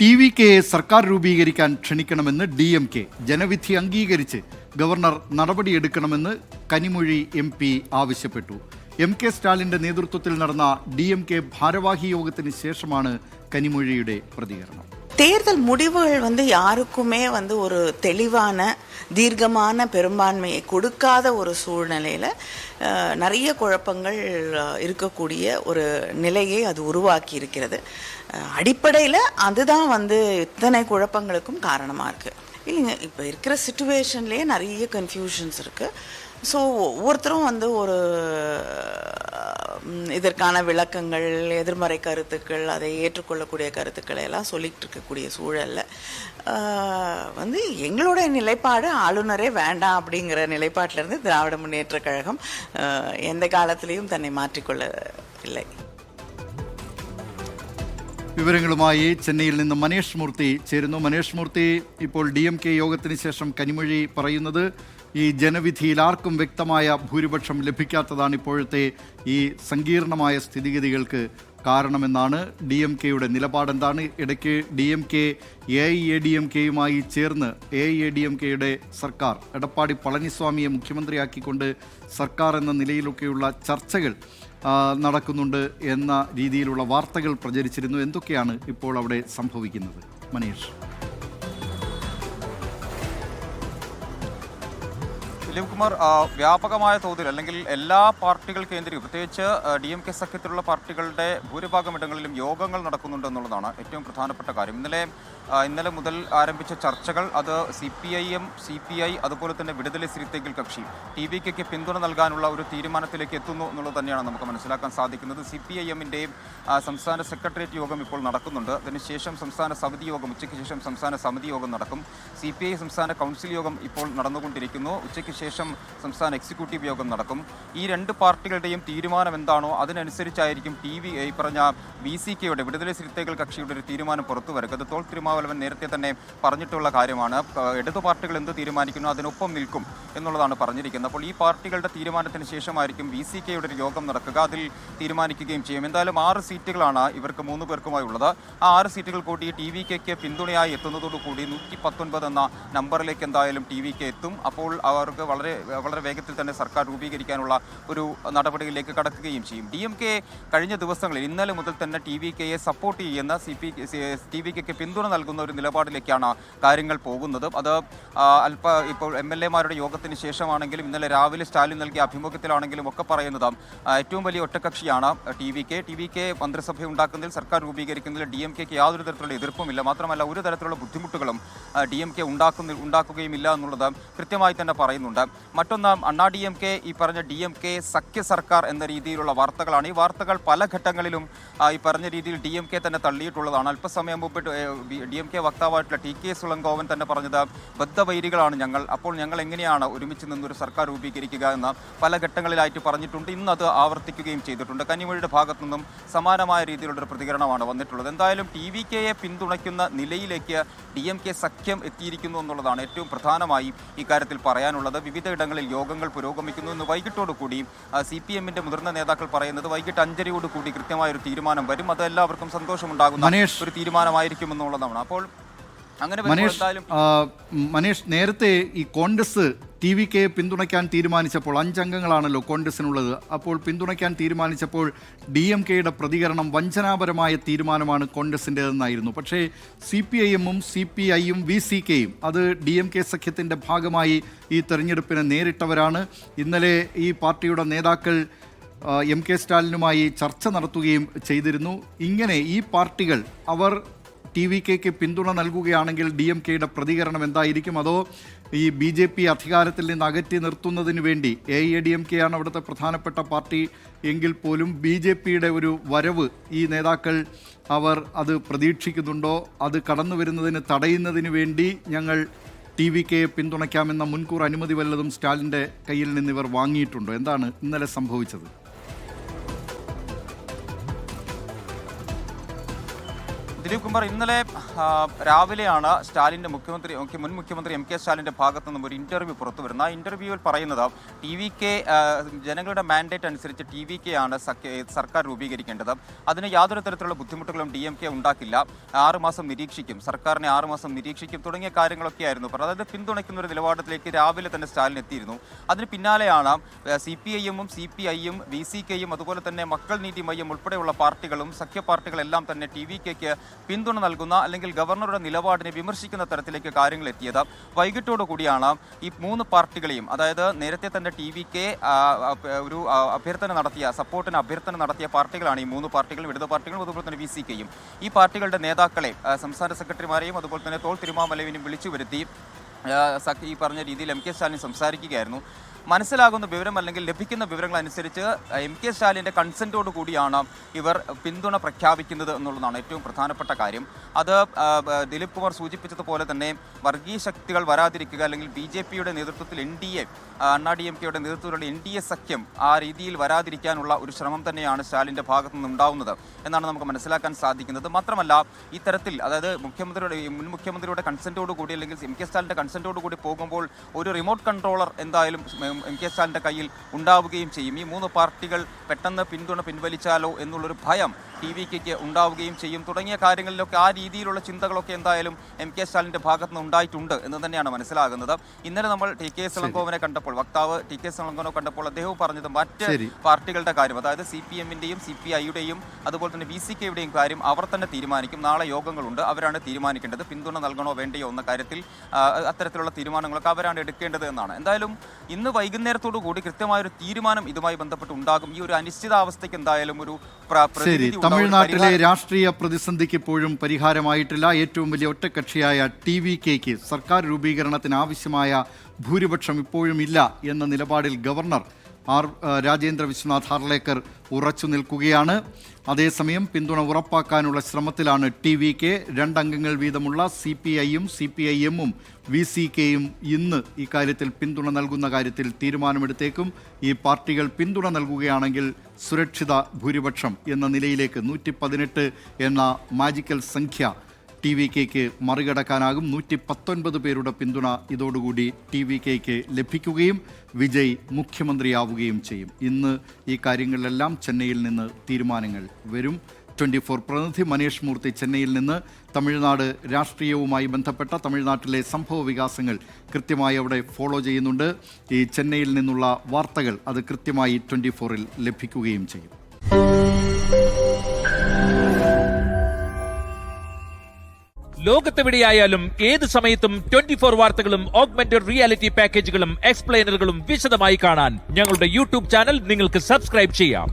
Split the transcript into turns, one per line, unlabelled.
ടി.വി.കെയെ സർക്കാർ രൂപീകരിക്കാൻ ക്ഷണിക്കണമെന്ന് DMK. ജനവിധി അംഗീകരിച്ച് ഗവർണർ നടപടിയെടുക്കണമെന്ന് കനിമൊഴി MP ആവശ്യപ്പെട്ടു. MK സ്റ്റാലിൻ്റെ നേതൃത്വത്തിൽ നടന്ന DMK ഭാരവാഹി യോഗത്തിന് ശേഷമാണ് കനിമൊഴിയുടെ പ്രതികരണം.
தேர்தல் முடிவுகள் யாருக்குமே ஒரு தெளிவான தீர்க்கமான பெரும்பான்மையை கொடுக்காத ஒரு சூழ்நிலையில் நிறைய குழப்பங்கள் இருக்கக்கூடிய ஒரு நிலையை அது உருவாக்கி இருக்கிறது. அடிப்படையில் அதுதான் இத்தனை குழப்பங்களுக்கும் காரணமாக இருக்குது. இல்லைங்க, இப்போ இருக்கிற சிச்சுவேஷன்லேயே நிறைய கன்ஃபியூஷன்ஸ் இருக்குது. ஸோ ஒவ்வொருத்தரும் ஒரு இதற்கான விளக்கங்கள், எதிர்மறை கருத்துக்கள், அதை ஏற்றுக்கொள்ளக்கூடிய கருத்துக்களை எல்லாம் சொல்லிகிட்டு இருக்கக்கூடிய சூழலில் எங்களுடைய நிலைப்பாடு ஆளுநரே வேண்டாம் அப்படிங்கிற நிலைப்பாட்டிலிருந்து திராவிட முன்னேற்ற கழகம் எந்த காலத்திலையும் தன்னை மாற்றிக்கொள்ளவில்லை.
വിവരങ്ങളുമായി ചെന്നൈയിൽ നിന്ന് മനേഷ് മൂർത്തി ചേരുന്നു. മനേഷ് മൂർത്തി, ഇപ്പോൾ DMK യോഗത്തിന് ശേഷം കനിമൊഴി പറയുന്നത് ഈ ജനവിധിയിൽ ആർക്കും വ്യക്തമായ ഭൂരിപക്ഷം ലഭിക്കാത്തതാണ് ഇപ്പോഴത്തെ ഈ സങ്കീർണമായ സ്ഥിതിഗതികൾക്ക് കാരണമെന്നാണ്. DMKയുടെ നിലപാടെന്താണ്? ഇടയ്ക്ക് DMK AIADMKയുമായി ചേർന്ന് AIADMKയുടെ സർക്കാർ എടപ്പാടി പളനിസ്വാമിയെ മുഖ്യമന്ത്രിയാക്കിക്കൊണ്ട് സർക്കാർ എന്ന നിലയിലൊക്കെയുള്ള ചർച്ചകൾ നടക്കുന്നുണ്ട് എന്ന രീതിയിലുള്ള വാർത്തകൾ പ്രചരിച്ചിരുന്നു. എന്തൊക്കെയാണ് ഇപ്പോൾ അവിടെ സംഭവിക്കുന്നത്? മനീഷ്.
ദിലീപ് കുമാർ, വ്യാപകമായ തോതിൽ അല്ലെങ്കിൽ എല്ലാ പാർട്ടികൾ കേന്ദ്രീകരിക്കും, പ്രത്യേകിച്ച് DMK സഖ്യത്തിലുള്ള പാർട്ടികളുടെ ഭൂരിഭാഗം ഇടങ്ങളിലും യോഗങ്ങൾ നടക്കുന്നുണ്ട് എന്നുള്ളതാണ് ഏറ്റവും പ്രധാനപ്പെട്ട കാര്യം. ഇന്നലെ മുതൽ ആരംഭിച്ച ചർച്ചകൾ അത് CPIM, CPI, അതുപോലെ തന്നെ വിടുതலை സിறுத்தைகள் കക്ഷി TVKയ്ക്ക് പിന്തുണ നൽകാനുള്ള ഒരു തീരുമാനത്തിലേക്ക് എത്തുന്നു എന്നുള്ളത് തന്നെയാണ് നമുക്ക് മനസ്സിലാക്കാൻ സാധിക്കുന്നത്. CPIMൻ്റെയും സംസ്ഥാന സെക്രട്ടേറിയറ്റ് യോഗം ഇപ്പോൾ നടക്കുന്നുണ്ട്. അതിനുശേഷം സംസ്ഥാന സമിതി യോഗം, ഉച്ചയ്ക്ക് ശേഷം സംസ്ഥാന സമിതി യോഗം നടക്കും. CPI സംസ്ഥാന കൗൺസിൽ യോഗം ഇപ്പോൾ നടന്നുകൊണ്ടിരിക്കുന്നു. ഉച്ചയ്ക്ക് ശേഷം സംസ്ഥാന എക്സിക്യൂട്ടീവ് യോഗം നടക്കും. ഈ രണ്ട് പാർട്ടികളുടെയും തീരുമാനം എന്താണോ അതിനനുസരിച്ചായിരിക്കും ഈ പറഞ്ഞ VCKയുടെ വിടുതலை സിறுத்தைகள் കക്ഷിയുടെ ഒരു തീരുമാനം പുറത്തു വരിക. അത് തോൾ തിരുമാവലവൻ നേരത്തെ തന്നെ പറഞ്ഞിട്ടുള്ള കാര്യമാണ്. ഇടതു പാർട്ടികൾ എന്ത് തീരുമാനിക്കുന്നു അതിനൊപ്പം നിൽക്കും എന്നുള്ളതാണ് പറഞ്ഞിരിക്കുന്നത്. അപ്പോൾ ഈ പാർട്ടികളുടെ തീരുമാനത്തിന് ശേഷമായിരിക്കും VCKയുടെ ഒരു യോഗം നടക്കുക. അതിൽ തീരുമാനിക്കുകയും ചെയ്യും. എന്തായാലും 6 സീറ്റുകളാണ് ഇവർക്ക് 3 പേർക്കുമായി ഉള്ളത്. ആ 6 സീറ്റുകൾ കൂടി TVKയ്ക്ക് പിന്തുണയായി എത്തുന്നതോടുകൂടി 119 എന്ന നമ്പറിലേക്ക് എന്തായാലും TVK എത്തും. അപ്പോൾ അവർക്ക് വളരെ വളരെ വേഗത്തിൽ തന്നെ സർക്കാർ രൂപീകരിക്കാനുള്ള ഒരു നടപടിയിലേക്ക് കടക്കുകയും ചെയ്യും. DMK കഴിഞ്ഞ ദിവസങ്ങളിൽ ഇന്നലെ മുതൽ തന്നെ TVKയെ സപ്പോർട്ട് ചെയ്യുന്ന TVKയ്ക്ക് പിന്തുണ നൽകുന്ന ഒരു നിലപാടിലേക്കാണ് കാര്യങ്ങൾ പോകുന്നത്. അത് ഇപ്പോൾ MLA-മാരുടെ യോഗത്തിന് ശേഷമാണെങ്കിലും ഇന്നലെ രാവിലെ സ്റ്റാലിൻ നൽകിയ അഭിമുഖത്തിലാണെങ്കിലും ഒക്കെ പറയുന്നത് ഏറ്റവും വലിയ ഒറ്റക്കക്ഷിയാണ് TVK മന്ത്രിസഭ ഉണ്ടാക്കുന്നതിൽ, സർക്കാർ രൂപീകരിക്കുന്നതിൽ DMKയ്ക്ക് യാതൊരു തരത്തിലുള്ള എതിർപ്പുമില്ല. മാത്രമല്ല ഒരു തരത്തിലുള്ള ബുദ്ധിമുട്ടുകളും DMK ഉണ്ടാക്കുകയുമില്ല എന്നുള്ളത് കൃത്യമായി തന്നെ പറയുന്നുണ്ട്. മറ്റൊന്ന്, അണ്ണാ DMK ഈ പറഞ്ഞ DMK സഖ്യ സർക്കാർ എന്ന രീതിയിലുള്ള വാർത്തകളാണ്. ഈ വാർത്തകൾ പല ഘട്ടങ്ങളിലും ഈ പറഞ്ഞ രീതിയിൽ DMK തന്നെ തള്ളിയിട്ടുള്ളതാണ്. അല്പസമയം മുമ്പ് DMK വക്താവായിട്ടുള്ള TK സുളങ്കോവൻ തന്നെ പറഞ്ഞത് ബദ്ധവൈരികളാണ് ഞങ്ങൾ, അപ്പോൾ ഞങ്ങൾ എങ്ങനെയാണ് ഒരുമിച്ച് നിന്നൊരു സർക്കാർ രൂപീകരിക്കുക എന്ന് പല ഘട്ടങ്ങളിലായിട്ട് പറഞ്ഞിട്ടുണ്ട്. ഇന്ന് അത് ആവർത്തിക്കുകയും ചെയ്തിട്ടുണ്ട്. കനിമൊഴിയുടെ ഭാഗത്തു നിന്നും സമാനമായ രീതിയിലുള്ളൊരു പ്രതികരണമാണ് വന്നിട്ടുള്ളത്. എന്തായാലും TVKയെ പിന്തുണയ്ക്കുന്ന നിലയിലേക്ക് DMK സഖ്യം എത്തിയിരിക്കുന്നു എന്നുള്ളതാണ് ഏറ്റവും പ്രധാനമായി ഇക്കാര്യത്തിൽ പറയാനുള്ളത്. വിവിധ ഇടങ്ങളിൽ യോഗങ്ങൾ പുരോഗമിക്കുന്നു. ഇന്ന് വൈകിട്ടോടുകൂടി CPM-ന്റെ മുതിർന്ന നേതാക്കൾ പറയുന്നത് വൈകിട്ട് 5:30 കൃത്യമായൊരു തീരുമാനം വരും. അത് എല്ലാവർക്കും സന്തോഷമുണ്ടാകുന്ന ഒരു തീരുമാനമായിരിക്കും എന്നുള്ളതാണ്. അപ്പോൾ അങ്ങനെ
മനീഷ്, നേരത്തെ ഈ കോൺഗ്രസ് TVKയെ പിന്തുണയ്ക്കാൻ തീരുമാനിച്ചപ്പോൾ 5 അംഗങ്ങളാണല്ലോ കോൺഗ്രസിനുള്ളത്. അപ്പോൾ പിന്തുണയ്ക്കാൻ തീരുമാനിച്ചപ്പോൾ DMKയുടെ പ്രതികരണം വഞ്ചനാപരമായ തീരുമാനമാണ് കോൺഗ്രസിൻ്റെതെന്നായിരുന്നു. പക്ഷേ CPIM-ഉം CPI-യും VCKയും അത് DMK സഖ്യത്തിൻ്റെ ഭാഗമായി ഈ തെരഞ്ഞെടുപ്പിനെ നേരിട്ടവരാണ്. ഇന്നലെ ഈ പാർട്ടിയുടെ നേതാക്കൾ MK സ്റ്റാലിനുമായി ചർച്ച നടത്തുകയും ചെയ്തിരുന്നു. ഇങ്ങനെ ഈ പാർട്ടികൾ അവർ TVKയ്ക്ക് പിന്തുണ നൽകുകയാണെങ്കിൽ DMKയുടെ പ്രതികരണം എന്തായിരിക്കും? അതോ ഈ BJP അധികാരത്തിൽ നിന്ന് അകറ്റി നിർത്തുന്നതിന് വേണ്ടി AIADMKയാണ് അവിടുത്തെ പ്രധാനപ്പെട്ട പാർട്ടി എങ്കിൽ പോലും BJPയുടെ ഒരു വരവ് ഈ നേതാക്കൾ അത് പ്രതീക്ഷിക്കുന്നുണ്ടോ? അത് കടന്നു വരുന്നതിന് തടയുന്നതിന് വേണ്ടി ഞങ്ങൾ TVKയെ പിന്തുണയ്ക്കാമെന്ന മുൻകൂർ അനുമതി വല്ലതും സ്റ്റാലിൻ്റെ കയ്യിൽ നിന്ന് ഇവർ വാങ്ങിയിട്ടുണ്ടോ? എന്താണ് ഇന്നലെ സംഭവിച്ചത്?
ദിലീപ് കുമാർ, ഇന്നലെ രാവിലെയാണ് സ്റ്റാലിൻ്റെ മുൻ മുഖ്യമന്ത്രി എം കെ സ്റ്റാലിൻ്റെ ഭാഗത്തു നിന്നും ഒരു ഇൻ്റർവ്യൂ പുറത്തു വരുന്നത്. ആ ഇൻ്റർവ്യൂവിൽ പറയുന്നത് TVK ജനങ്ങളുടെ മാൻഡേറ്റ് അനുസരിച്ച് TVK ആണ് സർക്കാർ രൂപീകരിക്കേണ്ടത്. അതിന് യാതൊരു തരത്തിലുള്ള ബുദ്ധിമുട്ടുകളും DMK ഉണ്ടാക്കില്ല. 6 മാസം നിരീക്ഷിക്കും, സർക്കാരിനെ 6 മാസം നിരീക്ഷിക്കും തുടങ്ങിയ കാര്യങ്ങളൊക്കെ ആയിരുന്നു. അതായത് പിന്തുണയ്ക്കുന്ന ഒരു നിലപാടിലേക്ക് രാവിലെ തന്നെ സ്റ്റാലിൻ എത്തിയിരുന്നു. അതിന് പിന്നാലെയാണ് CPIM-ഉം CPI-യും VCK-യും അതുപോലെ തന്നെ മക്കൾ നീതി മയ്യം ഉൾപ്പെടെയുള്ള പാർട്ടികളും സഖ്യ പാർട്ടികളെല്ലാം തന്നെ TVK-ക്ക് പിന്തുണ നൽകുന്ന അല്ലെങ്കിൽ ഗവർണറുടെ നിലപാടിനെ വിമർശിക്കുന്ന തരത്തിലേക്ക് കാര്യങ്ങൾ എത്തിയത്. വൈകിട്ടോടു കൂടിയാണ് ഈ 3 പാർട്ടികളെയും, അതായത് നേരത്തെ തന്നെ TVK ഒരു സപ്പോർട്ടിന് അഭ്യർത്ഥന നടത്തിയ പാർട്ടികളാണ് ഈ 3 പാർട്ടികളും, ഇടതു പാർട്ടികളും അതുപോലെ തന്നെ VCK-യും. ഈ പാർട്ടികളുടെ നേതാക്കളെ സംസ്ഥാന സെക്രട്ടറിമാരെയും അതുപോലെ തന്നെ തോൾ തിരുമാമലവിനെയും വിളിച്ചു വരുത്തി ഈ പറഞ്ഞ രീതിയിൽ എം കെ സ്റ്റാലിൻ സംസാരിക്കുകയായിരുന്നു. മനസ്സിലാകുന്ന വിവരം അല്ലെങ്കിൽ ലഭിക്കുന്ന വിവരങ്ങൾ അനുസരിച്ച് എം കെ സ്റ്റാലിൻ്റെ കൺസെൻറ്റോടു കൂടിയാണ് ഇവർ പിന്തുണ പ്രഖ്യാപിക്കുന്നത് എന്നുള്ളതാണ് ഏറ്റവും പ്രധാനപ്പെട്ട കാര്യം. അത് ദിലീപ് കുമാർ സൂചിപ്പിച്ചതുപോലെ തന്നെ വർഗീയ ശക്തികൾ വരാതിരിക്കുക, അല്ലെങ്കിൽ BJP-യുടെ നേതൃത്വത്തിൽ NDA അണ്ണാ DMK-യുടെ നേതൃത്വത്തിലുള്ള NDA സഖ്യം ആ രീതിയിൽ വരാതിരിക്കാനുള്ള ഒരു ശ്രമം തന്നെയാണ് സ്റ്റാലിൻ്റെ ഭാഗത്തു നിന്നുണ്ടാവുന്നത് എന്നാണ് നമുക്ക് മനസ്സിലാക്കാൻ സാധിക്കുന്നത്. മാത്രമല്ല ഇത്തരത്തിൽ, അതായത് മുൻ മുഖ്യമന്ത്രിയുടെ കൺസെൻറ്റോടു കൂടി അല്ലെങ്കിൽ എം കെ സ്റ്റാലിൻ്റെ കൺസെൻറ്റോടു കൂടി പോകുമ്പോൾ ഒരു റിമോട്ട് കൺട്രോളർ എന്തായാലും എം കെ സ്റ്റാലിൻ്റെ കയ്യിൽ ഉണ്ടാവുകയും ചെയ്യും. ഈ 3 പാർട്ടികൾ പെട്ടെന്ന് പിന്തുണ പിൻവലിച്ചാലോ എന്നുള്ളൊരു ഭയം TVK-ക്ക് ഉണ്ടാവുകയും ചെയ്യും. തുടങ്ങിയ കാര്യങ്ങളിലൊക്കെ ആ രീതിയിലുള്ള ചിന്തകളൊക്കെ എന്തായാലും എം കെ സ്റ്റാലിൻ്റെ ഭാഗത്ത് നിന്ന് ഉണ്ടായിട്ടുണ്ട് എന്ന് തന്നെയാണ് മനസ്സിലാകുന്നത്. ഇന്നലെ നമ്മൾ TK Silangovan കണ്ടപ്പോൾ, വക്താവ് TK Silangovan കണ്ടപ്പോൾ അദ്ദേഹം പറഞ്ഞത് മറ്റ് പാർട്ടികളുടെ കാര്യം, അതായത് CPM-ൻ്റെയും CPI-യുടെയും അതുപോലെ തന്നെ VCK-യുടെയും കാര്യം അവർ തന്നെ തീരുമാനിക്കും. നാളെ യോഗങ്ങളുണ്ട്, അവരാണ് തീരുമാനിക്കേണ്ടത്. പിന്തുണ നൽകണോ വേണ്ടയോ എന്ന കാര്യത്തിൽ അത്തരത്തിലുള്ള തീരുമാനങ്ങളൊക്കെ അവരാണ് എടുക്കേണ്ടത് എന്നാണ്. എന്തായാലും ഇന്ന് വൈകുന്നേരത്തോടു കൂടി കൃത്യമായൊരു തീരുമാനം ഇതുമായി ബന്ധപ്പെട്ട് ഉണ്ടാകും. ഈ ഒരു അനിശ്ചിതാവസ്ഥയ്ക്ക് എന്തായാലും ഒരു
തമിഴ്നാട്ടിലെ രാഷ്ട്രീയ പ്രതിസന്ധിക്ക് ഇപ്പോഴും പരിഹാരമായിട്ടില്ല. ഏറ്റവും വലിയ ഒറ്റക്കക്ഷിയായ TVK-ക്ക് സർക്കാർ രൂപീകരണത്തിന് ആവശ്യമായ ഭൂരിപക്ഷം ഇപ്പോഴും ഇല്ല എന്ന നിലപാടിൽ ഗവർണർ രാജേന്ദ്ര വിശ്വനാഥ് ഹാർലേക്കർ ഉറച്ചു നിൽക്കുകയാണ്. അതേസമയം പിന്തുണ ഉറപ്പാക്കാനുള്ള ശ്രമത്തിലാണ് TVK. 2 അംഗങ്ങൾ വീതമുള്ള CPI-യും CPIM-ഉം VCK-യും ഇന്ന് ഇക്കാര്യത്തിൽ പിന്തുണ നൽകുന്ന കാര്യത്തിൽ തീരുമാനമെടുത്തേക്കും. ഈ പാർട്ടികൾ പിന്തുണ നൽകുകയാണെങ്കിൽ സുരക്ഷിത ഭൂരിപക്ഷം എന്ന നിലയിലേക്ക് 118 എന്ന മാജിക്കൽ സംഖ്യ TVK-ക്ക് മറികടക്കാനാകും. 119 പേരുടെ പിന്തുണ ഇതോടുകൂടി TVK-ക്ക് ലഭിക്കുകയും വിജയ് മുഖ്യമന്ത്രിയാവുകയും ചെയ്യും. ഇന്ന് ഈ കാര്യങ്ങളിലെല്ലാം ചെന്നൈയിൽ നിന്ന് തീരുമാനങ്ങൾ വരും. 24 പ്രതിനിധി മനീഷ് മൂർത്തി ചെന്നൈയിൽ നിന്ന് തമിഴ്നാട് രാഷ്ട്രീയവുമായി ബന്ധപ്പെട്ട തമിഴ്നാട്ടിലെ സംഭവ വികാസങ്ങൾ കൃത്യമായി അവിടെ ഫോളോ ചെയ്യുന്നുണ്ട്. ഈ ചെന്നൈയിൽ നിന്നുള്ള വാർത്തകൾ അത് കൃത്യമായി 24-ൽ ലഭിക്കുകയും ചെയ്യും.
ലോകത്തെവിടെയായാലും ഏത് സമയത്തും 24 വാർത്തകളും ഓഗ്മെന്റഡ് റിയാലിറ്റി പാക്കേജുകളും എക്സ്പ്ലെയിനറുകളും വിശദമായി കാണാൻ ഞങ്ങളുടെ YouTube ചാനൽ നിങ്ങൾക്ക് സബ്സ്ക്രൈബ് ചെയ്യാം.